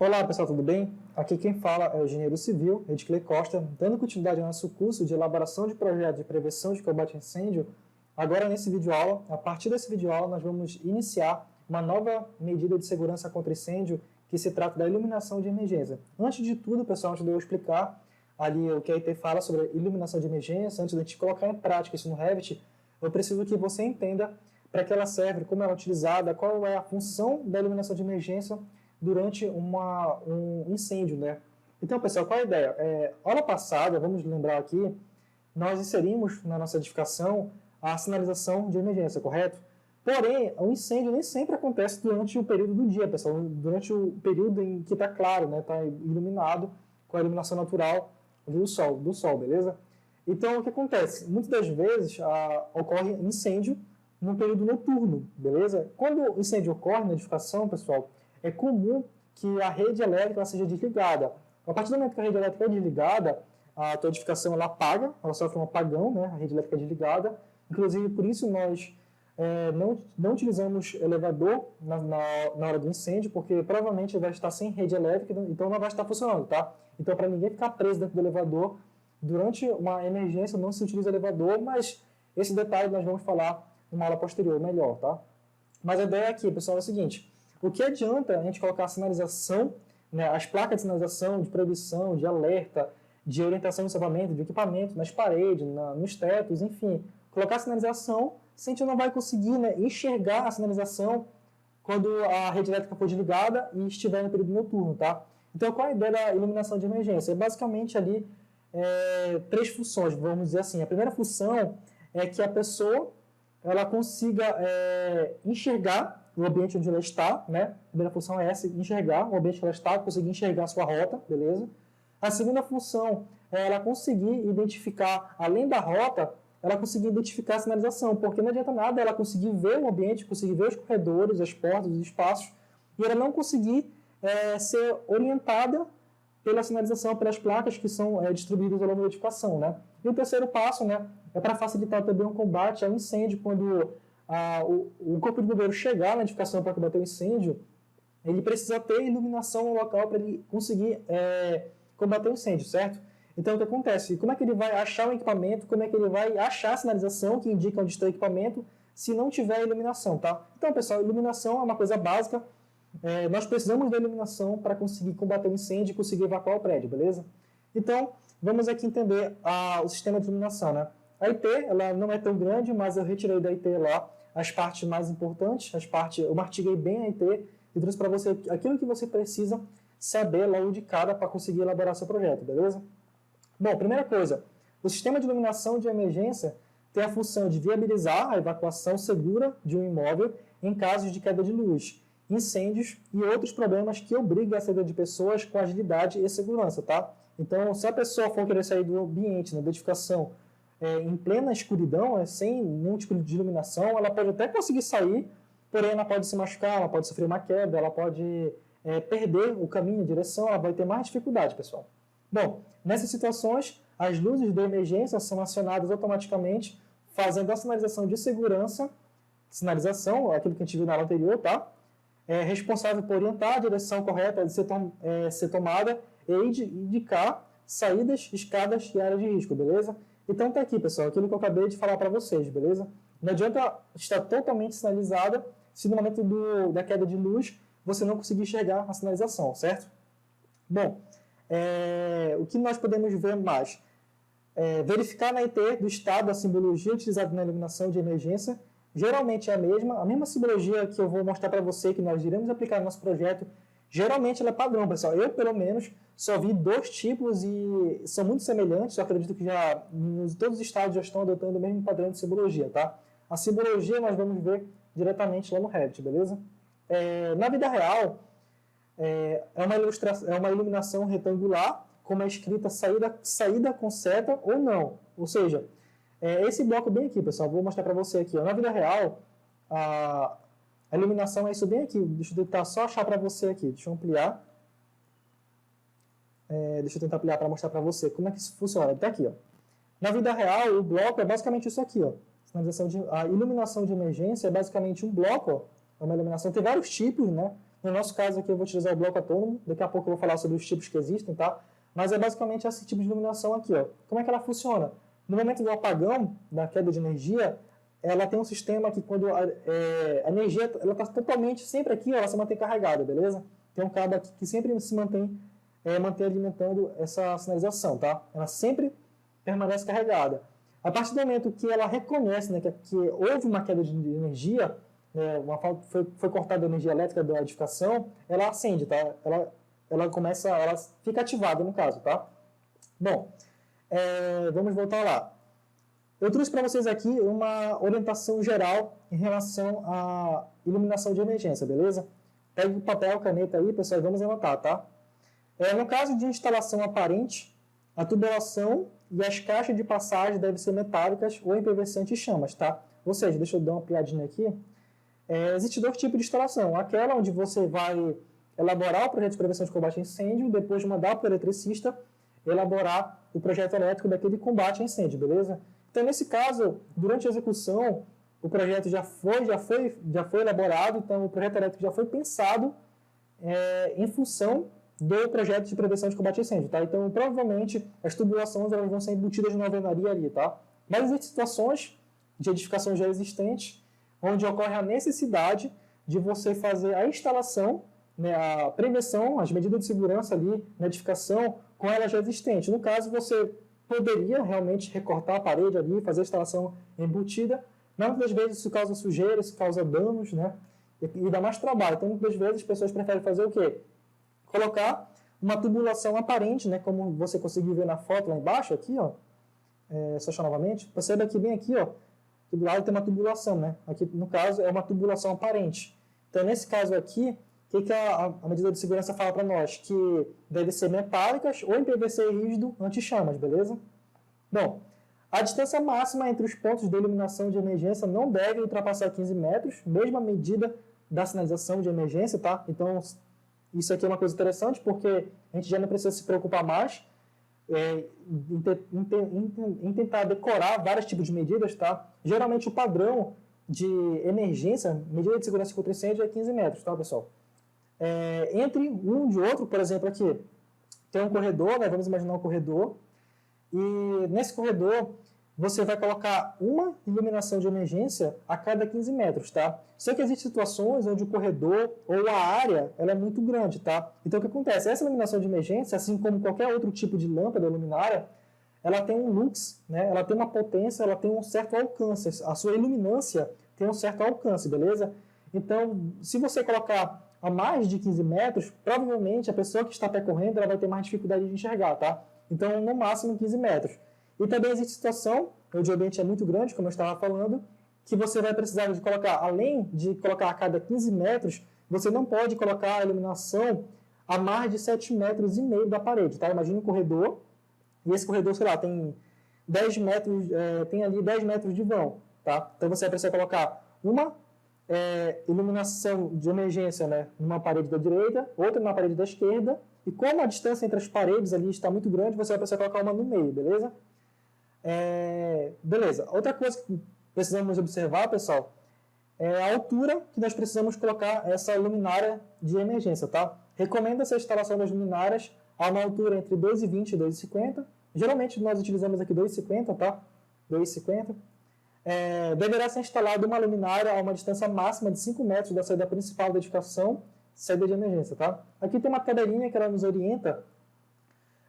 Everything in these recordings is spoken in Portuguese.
Olá pessoal, tudo bem? Aqui quem fala é o engenheiro civil, Edclei Costa, dando continuidade ao nosso curso de elaboração de projetos de prevenção de combate a incêndio. Agora nesse vídeo aula, a partir desse vídeo aula nós vamos iniciar uma nova medida de segurança contra incêndio que se trata da iluminação de emergência. Antes de tudo, pessoal, antes de eu explicar ali o que a IT fala sobre a iluminação de emergência, antes de a gente colocar em prática isso no Revit, eu preciso que você entenda para que ela serve, como ela é utilizada, qual é a função da iluminação de emergência durante um incêndio, né? Então, pessoal, qual é a ideia? Aula passada, vamos lembrar aqui, nós inserimos na nossa edificação a sinalização de emergência, correto? Porém, o incêndio nem sempre acontece durante o período do dia, pessoal, durante o período em que está claro, né? Está iluminado com a iluminação natural do sol, beleza? Então, o que acontece? Muitas das vezes ocorre incêndio no período noturno, beleza? Quando o incêndio ocorre na edificação, pessoal, é comum que a rede elétrica seja desligada. A partir do momento que a rede elétrica é desligada, a tua edificação ela apaga, ela sofre um apagão, né? A rede elétrica é desligada. Inclusive, por isso nós não utilizamos elevador na hora do incêndio, porque provavelmente vai estar sem rede elétrica, então não vai estar funcionando, tá? Então, para ninguém ficar preso dentro do elevador, durante uma emergência não se utiliza elevador, mas esse detalhe nós vamos falar numa aula posterior, melhor, tá? Mas a ideia aqui, pessoal, é o seguinte: o que adianta a gente colocar a sinalização, né, as placas de sinalização, de proibição, de alerta, de orientação de salvamento, de equipamento, nas paredes, nos tetos, enfim, colocar a sinalização se a gente não vai conseguir, né, enxergar a sinalização quando a rede elétrica for desligada e estiver no período noturno, tá? Então, qual é a ideia da iluminação de emergência? É basicamente ali três funções, vamos dizer assim. A primeira função é que a pessoa ela consiga enxergar o ambiente onde ela está, né? A primeira função é essa, enxergar o ambiente que ela está, conseguir enxergar a sua rota, beleza? A segunda função é ela conseguir identificar, além da rota, ela conseguir identificar a sinalização, porque não adianta nada ela conseguir ver o ambiente, conseguir ver os corredores, as portas, os espaços, e ela não conseguir ser orientada pela sinalização, pelas placas que são distribuídas ao longo da edificação, né? E o terceiro passo, né, é para facilitar também o combate ao incêndio. Quando o corpo de bombeiro chegar na edificação para combater o incêndio, ele precisa ter iluminação no local para ele conseguir combater o incêndio, certo? Então, o que acontece? Como é que ele vai achar o equipamento? Como é que ele vai achar a sinalização que indica onde está o equipamento se não tiver iluminação, tá? Então, pessoal, iluminação é uma coisa básica. Nós precisamos da iluminação para conseguir combater o incêndio e conseguir evacuar o prédio, beleza? Então, vamos aqui entender o sistema de iluminação, né? A IT, ela não é tão grande, mas eu retirei da IT lá as partes mais importantes, eu martiguei bem a IT e trouxe para você aquilo que você precisa saber logo de cara para conseguir elaborar seu projeto, beleza? Bom, primeira coisa, o sistema de iluminação de emergência tem a função de viabilizar a evacuação segura de um imóvel em casos de queda de luz, incêndios e outros problemas que obriguem a saída de pessoas com agilidade e segurança, tá? Então, se a pessoa for querer sair do ambiente, da edificação, em plena escuridão, sem nenhum tipo de iluminação, ela pode até conseguir sair, porém ela pode se machucar, ela pode sofrer uma queda, ela pode perder o caminho, a direção, ela vai ter mais dificuldade, pessoal. Bom, nessas situações, as luzes de emergência são acionadas automaticamente, fazendo a sinalização de segurança, aquilo que a gente viu na aula anterior, tá? Responsável por orientar a direção correta de ser tomada e indicar saídas, escadas e áreas de risco, beleza? Então tá aqui, pessoal, aquilo que eu acabei de falar para vocês, beleza? Não adianta estar totalmente sinalizada se no momento da queda de luz você não conseguir enxergar a sinalização, certo? Bom, o que nós podemos ver mais? Verificar na IT do estado da simbologia utilizada na iluminação de emergência. Geralmente é a mesma simbologia que eu vou mostrar para você, que nós iremos aplicar no nosso projeto. Geralmente ela é padrão, pessoal. Eu, pelo menos, só vi dois tipos e são muito semelhantes. Eu acredito que todos os estados já estão adotando o mesmo padrão de simbologia, tá? A simbologia nós vamos ver diretamente lá no Revit, beleza? Na vida real, é uma iluminação retangular, com uma escrita saída com seta ou não. Ou seja, esse bloco bem aqui, pessoal, vou mostrar para você aqui. Ó. Na vida real, a iluminação é isso bem aqui. Deixa eu tentar só achar para você aqui. Deixa eu ampliar. Deixa eu tentar ampliar para mostrar para você como é que isso funciona. Até aqui, ó. Na vida real, o bloco é basicamente isso aqui, ó. A iluminação de emergência é basicamente um bloco, ó. É uma iluminação, tem vários tipos, né? No nosso caso aqui eu vou utilizar o bloco autônomo, daqui a pouco eu vou falar sobre os tipos que existem, tá? Mas é basicamente esse tipo de iluminação aqui, ó. Como é que ela funciona? No momento do apagão, da queda de energia, ela tem um sistema que quando a energia ela está totalmente sempre aqui, ó, ela se mantém carregada, beleza? Tem um cabo aqui que sempre se mantém alimentando essa sinalização, tá? Ela sempre permanece carregada. A partir do momento que ela reconhece, né, que houve uma queda de energia, foi cortada a energia elétrica da edificação, ela acende, tá? Ela fica ativada no caso, tá? Bom, vamos voltar lá. Eu trouxe para vocês aqui uma orientação geral em relação à iluminação de emergência, beleza? Pegue o papel, caneta aí, pessoal, e vamos anotar, tá? No caso de instalação aparente, a tubulação e as caixas de passagem devem ser metálicas ou em PVC anti-chamas, tá? Ou seja, deixa eu dar uma ampliadinha aqui. Existem dois tipos de instalação. Aquela onde você vai elaborar o projeto de prevenção de combate a incêndio, depois mandar para o eletricista elaborar o projeto elétrico daquele combate a incêndio, beleza? Então, nesse caso, durante a execução, o projeto já foi elaborado, então o projeto elétrico já foi pensado em função do projeto de prevenção de combate a incêndio, tá? Então, provavelmente, as tubulações elas vão ser embutidas na alvenaria ali, tá? Mas existem situações de edificação já existente, onde ocorre a necessidade de você fazer a instalação, né, a prevenção, as medidas de segurança ali na edificação, com ela já existente. No caso, você poderia realmente recortar a parede ali, fazer a instalação embutida, mas muitas vezes isso causa sujeira, isso causa danos, né? E dá mais trabalho. Então, muitas vezes as pessoas preferem fazer o quê? Colocar uma tubulação aparente, né? Como você conseguiu ver na foto lá embaixo, aqui, ó. Só achar novamente. Perceba que bem aqui, ó, que do lado tem uma tubulação, né? Aqui, no caso, é uma tubulação aparente. Então, nesse caso aqui, o que a medida de segurança fala para nós? Que deve ser metálicas ou em PVC rígido anti-chamas, beleza? Bom, a distância máxima entre os pontos de iluminação de emergência não deve ultrapassar 15 metros, mesma medida da sinalização de emergência, tá? Então, isso aqui é uma coisa interessante, porque a gente já não precisa se preocupar mais em tentar decorar vários tipos de medidas, tá? Geralmente o padrão de emergência, medida de segurança contra incêndio é 15 metros, tá, pessoal? Entre um e outro, por exemplo, aqui, tem um corredor, né? Vamos imaginar um corredor, e nesse corredor você vai colocar uma iluminação de emergência a cada 15 metros, tá? Só que existem situações onde o corredor ou a área ela é muito grande, tá? Então o que acontece? Essa iluminação de emergência, assim como qualquer outro tipo de lâmpada luminária, ela tem um lux, né? Ela tem uma potência, ela tem um certo alcance, a sua iluminância tem um certo alcance, beleza? Então, se você colocar a mais de 15 metros, provavelmente a pessoa que está percorrendo ela vai ter mais dificuldade de enxergar, tá? Então, no máximo 15 metros. E também existe situação, onde o ambiente é muito grande, como eu estava falando, que você vai precisar de colocar, além de colocar a cada 15 metros, você não pode colocar a iluminação a mais de 7,5 metros da parede, tá? Imagina um corredor, e esse corredor, sei lá, tem 10 metros, tem ali 10 metros de vão, tá? Então você vai precisar colocar uma iluminação de emergência, né, numa parede da direita, outra numa parede da esquerda, e como a distância entre as paredes ali está muito grande, você vai precisar colocar uma no meio, beleza? Beleza. Outra coisa que precisamos observar, pessoal, é a altura que nós precisamos colocar essa luminária de emergência, tá? Recomenda-se a instalação das luminárias a uma altura entre 2,20 e 2,50. Geralmente nós utilizamos aqui 2,50, tá? 2,50. Deverá ser instalada uma luminária a uma distância máxima de 5 metros da saída principal da edificação, saída de emergência, tá? Aqui tem uma tabelinha que ela nos orienta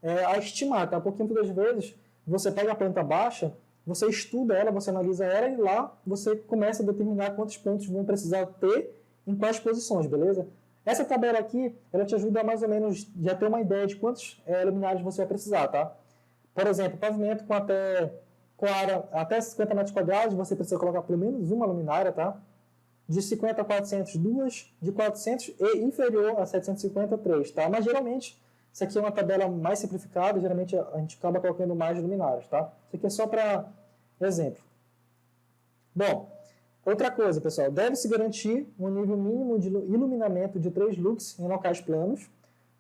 a estimar, tá? Porque muitas vezes você pega a planta baixa, você estuda ela, você analisa ela e lá você começa a determinar quantos pontos vão precisar ter em quais posições, beleza? Essa tabela aqui, ela te ajuda a mais ou menos já ter uma ideia de quantos luminários você vai precisar, tá? Por exemplo, pavimento com área até 50 metros quadrados, você precisa colocar pelo menos uma luminária, tá? De 50 a 400, 2, de 400 e inferior a 750, 3, tá? Mas geralmente, isso aqui é uma tabela mais simplificada, geralmente a gente acaba colocando mais luminárias, tá? Isso aqui é só para exemplo. Bom, outra coisa, pessoal, deve-se garantir um nível mínimo de iluminamento de 3 lux em locais planos,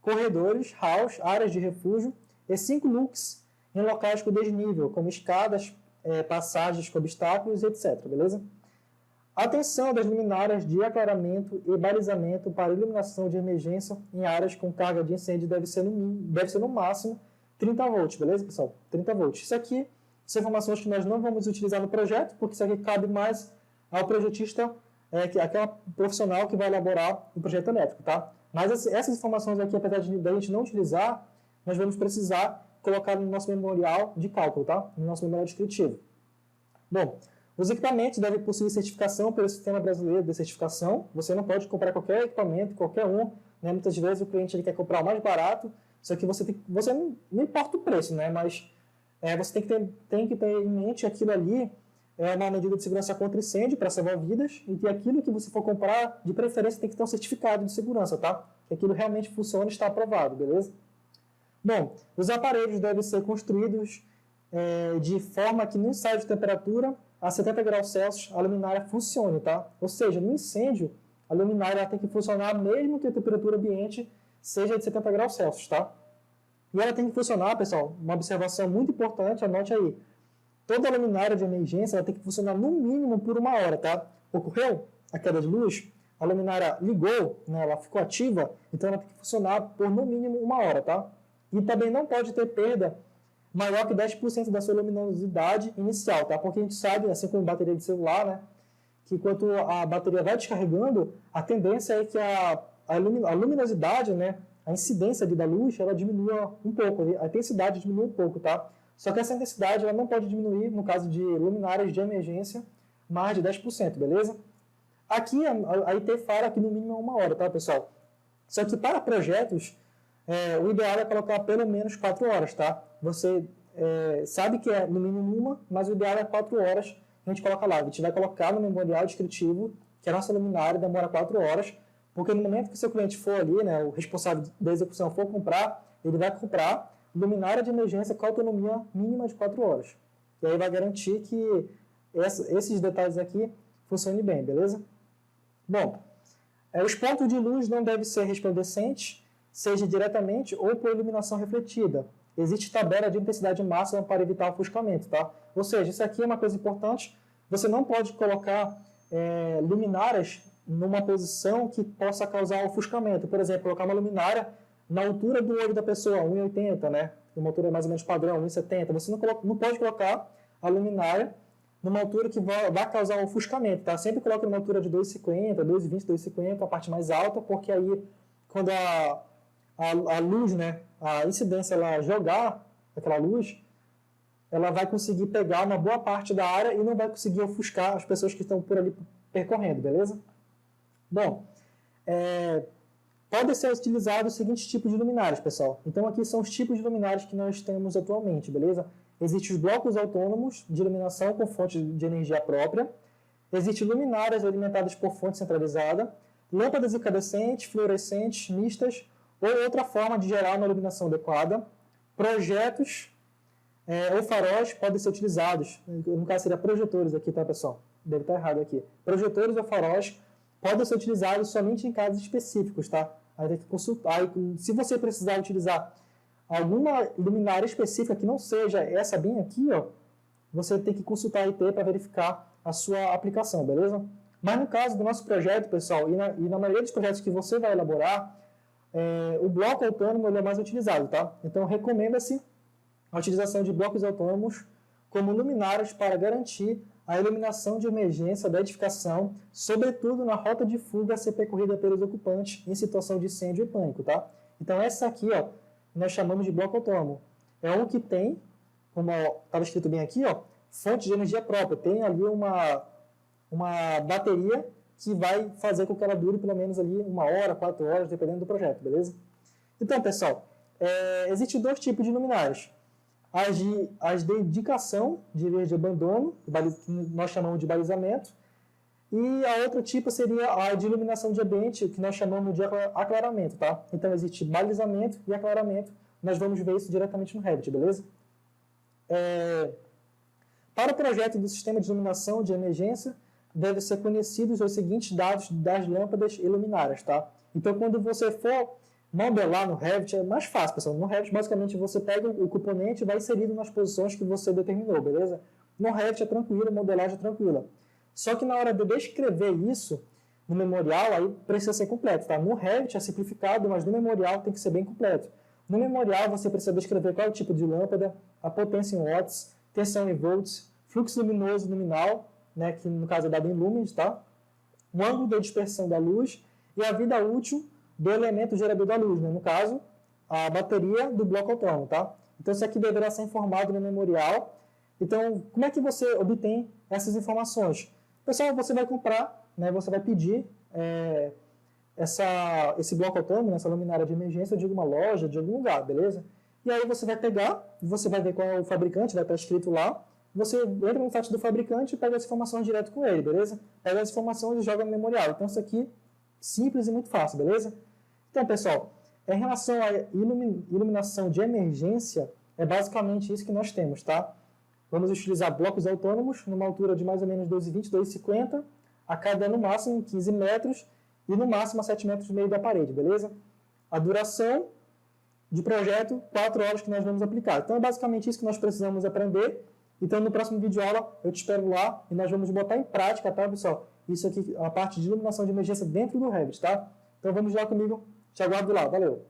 corredores, halls, áreas de refúgio e 5 lux em locais com desnível, como escadas, passagens com obstáculos, etc. Beleza? Atenção das luminárias de aclaramento e balizamento para iluminação de emergência em áreas com carga de incêndio deve ser no máximo 30 volts, beleza, pessoal? 30 volts. Isso aqui são informações que nós não vamos utilizar no projeto, porque isso aqui cabe mais ao projetista, aquela profissional que vai elaborar o projeto elétrico, tá? Mas essas informações aqui, apesar da gente não utilizar, nós vamos precisar colocar no nosso memorial de cálculo, tá? No nosso memorial descritivo. Bom, os equipamentos devem possuir certificação pelo Sistema Brasileiro de Certificação. Você não pode comprar qualquer equipamento, qualquer um, né? Muitas vezes o cliente ele quer comprar o mais barato, só que você não importa o preço, né? Mas você tem que ter em mente aquilo ali é uma medida de segurança contra incêndio para salvar vidas, e que aquilo que você for comprar, de preferência, tem que ter um certificado de segurança, tá? Que aquilo realmente funciona e está aprovado, beleza? Bom, os aparelhos devem ser construídos de forma que no ensaio de temperatura a 70 graus Celsius a luminária funcione, tá? Ou seja, no incêndio, a luminária tem que funcionar mesmo que a temperatura ambiente seja de 70 graus Celsius, tá? E ela tem que funcionar, pessoal, uma observação muito importante, anote aí. Toda luminária de emergência ela tem que funcionar no mínimo por 1 hora, tá? Ocorreu a queda de luz, a luminária ligou, né, ela ficou ativa, então ela tem que funcionar por no mínimo 1 hora, tá? E também não pode ter perda maior que 10% da sua luminosidade inicial, tá? Porque a gente sabe, assim como bateria de celular, né, que enquanto a bateria vai descarregando, a tendência é que a luminosidade, né, a incidência da luz, ela diminua um pouco, a intensidade diminui um pouco, tá? Só que essa intensidade ela não pode diminuir, no caso de luminárias de emergência, mais de 10%, beleza? Aqui a IT fala que no mínimo é 1 hora, tá, pessoal? Só que para projetos, o ideal é colocar pelo menos 4 horas, tá? Você sabe que é no mínimo 1, mas o ideal é 4 horas que a gente coloca lá. A gente vai colocar no memorial descritivo que a nossa luminária demora 4 horas, porque no momento que o seu cliente for ali, né, o responsável da execução for comprar, ele vai comprar luminária de emergência com autonomia mínima de 4 horas. E aí vai garantir que esses detalhes aqui funcionem bem, beleza? Bom, os pontos de luz não devem ser resplandecentes, seja diretamente ou por iluminação refletida. Existe tabela de intensidade máxima para evitar ofuscamento, tá? Ou seja, isso aqui é uma coisa importante, você não pode colocar luminárias numa posição que possa causar ofuscamento. Por exemplo, colocar uma luminária na altura do olho da pessoa, 1,80, né? Uma altura mais ou menos padrão, 1,70. Você não pode colocar a luminária numa altura que vai causar ofuscamento, tá? Sempre coloca numa altura de 2,50, 2,20, 2,50, a parte mais alta, porque aí, quando a luz, né, a incidência, ela jogar aquela luz, ela vai conseguir pegar uma boa parte da área e não vai conseguir ofuscar as pessoas que estão por ali percorrendo, beleza? Bom, pode ser utilizado o seguinte tipo de luminárias, pessoal. Então, aqui são os tipos de luminárias que nós temos atualmente, beleza? Existem os blocos autônomos de iluminação com fonte de energia própria. Existem luminárias alimentadas por fonte centralizada, lâmpadas incandescentes, fluorescentes, mistas, ou outra forma de gerar uma iluminação adequada. Projetos ou faróis podem ser utilizados. No caso, seria projetores aqui, tá, pessoal? Deve estar errado aqui. Projetores ou faróis podem ser utilizados somente em casos específicos, tá? Aí tem que consultar. Se você precisar utilizar alguma luminária específica que não seja essa bem aqui, ó, você tem que consultar a IT para verificar a sua aplicação, beleza? Mas no caso do nosso projeto, pessoal, e na maioria dos projetos que você vai elaborar, o bloco autônomo ele é mais utilizado, tá? Então, recomenda-se a utilização de blocos autônomos como luminárias para garantir a iluminação de emergência da edificação, sobretudo na rota de fuga a ser percorrida pelos ocupantes em situação de incêndio e pânico, tá? Então, essa aqui, ó, nós chamamos de bloco autônomo. É um que tem, como estava escrito bem aqui, ó, fonte de energia própria. Tem ali uma bateria que vai fazer com que ela dure pelo menos ali 1 hora, 4 horas, dependendo do projeto, beleza? Então, pessoal, existem 2 tipos de luminárias. As de indicação de via de abandono, que nós chamamos de balizamento, e a outra tipo seria a de iluminação de ambiente, que nós chamamos de aclaramento, tá? Então, existe balizamento e aclaramento. Nós vamos ver isso diretamente no Revit, beleza? Para o projeto do sistema de iluminação de emergência, devem ser conhecidos os seguintes dados das lâmpadas e luminárias, tá? Então, quando você for modelar no Revit, é mais fácil, pessoal. No Revit, basicamente, você pega o componente e vai inserido nas posições que você determinou, beleza? No Revit é tranquilo, a modelagem é tranquila. Só que na hora de eu descrever isso no memorial, aí precisa ser completo, tá? No Revit é simplificado, mas no memorial tem que ser bem completo. No memorial você precisa descrever qual é o tipo de lâmpada, a potência em watts, tensão em volts, fluxo luminoso nominal, né, que no caso é dado em lumens, tá? O ângulo de dispersão da luz e a vida útil do elemento gerador da luz, né? No caso, a bateria do bloco autônomo, tá? Então isso aqui deverá ser informado no memorial. Então, como é que você obtém essas informações? Pessoal, você vai comprar, né, você vai pedir esse bloco autônomo, essa luminária de emergência de alguma loja, de algum lugar, beleza? E aí você vai pegar, você vai ver qual é o fabricante, vai estar escrito lá, você entra no site do fabricante e pega as informações direto com ele, beleza? Pega as informações e joga no memorial. Então isso aqui, simples e muito fácil, beleza? Então, pessoal, em relação à iluminação de emergência, é basicamente isso que nós temos, tá? Vamos utilizar blocos autônomos numa altura de mais ou menos 2,20, 2,50, a cada no máximo 15 metros e no máximo a 7,5 metros da parede, beleza? A duração de projeto, 4 horas que nós vamos aplicar. Então é basicamente isso que nós precisamos aprender. Então no próximo vídeo aula eu te espero lá e nós vamos botar em prática, tá, pessoal? Isso aqui, a parte de iluminação de emergência dentro do Revit, tá? Então vamos lá comigo, te aguardo lá, valeu!